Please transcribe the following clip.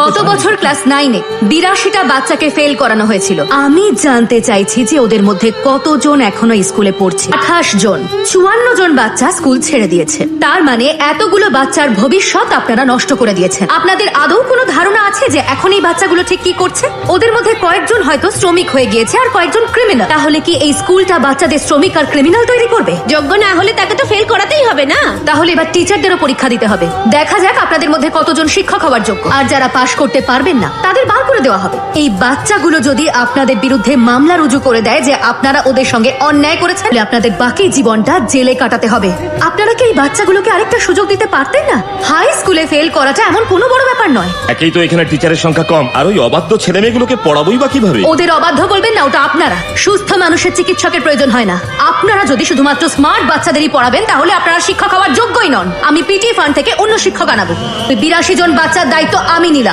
গত বছর ক্লাস 9-এ 82টা বাচ্চাকে ফেল করানো হয়েছিল। আমি জানতে চাইছি যে ওদের মধ্যে কতজন এখনো স্কুলে পড়ছে। 28 জন। 54 জন বাচ্চা স্কুল ছেড়ে দিয়েছে। তার মানে এতগুলো বাচ্চার ভবিষ্যৎ আপনারা নষ্ট করে দিয়েছেন। আপনাদের আদৌ কোনো ধারণা আছে যে এখন এই বাচ্চাগুলো ঠিক কি করছে? ওদের মধ্যে কয়েকজন হয়তো শ্রমিক হয়ে গিয়েছে আর কয়েকজন ক্রিমিনাল। তাহলে কি এই স্কুলটা বাচ্চাদের শ্রমিক আর ক্রিমিনাল তৈরি করবে? যোগ্য না হলে তাকে তো ফেল করাতেই হবে না। তাহলে এবার টিচারদেরও পরীক্ষা দিতে হবে। দেখা যাক আপনাদের মধ্যে কতজন শিক্ষক হওয়ার যোগ্য। আর যারা পাশ করতে পারবেন না তাদের বার করে দেওয়া হবে। এই বাচ্চাগুলো যদি আপনাদের বিরুদ্ধে মামলা রুজু করে দেয় যে আপনারা ওদের সঙ্গে অন্যায় করেছেন, তাহলে আপনাদের বাকি জীবনটা জেলে কাটাতে হবে। আপনারা কি এই বাচ্চাগুলোকে আরেকটা সুযোগ দিতে পারতেন না? হাই স্কুলে ফেল করাটা এমন কোনো বড় ব্যাপার নয়। একেই তো এখানে টিচারের সংখ্যা কম, আর ওই অবাধ্য ছেলে মেয়েগুলোকে পড়াবোই বা কিভাবে? ওদের অবাধ্য বলবেন না, ওটা আপনারা। সুস্থ মানুষের চিকিৎসকের প্রয়োজন হয় না। আপনারা যদি শুধুমাত্র স্মার্ট বাচ্চাদেরই পড়াবেন তাহলে আপনারা শিক্ষক হওয়ার যোগ্যই নন। আমি পিটি ফান্ড থেকে অন্য শিক্ষক আনাবো। 82 জন বাচ্চার দায়িত্ব আমি নিলাম।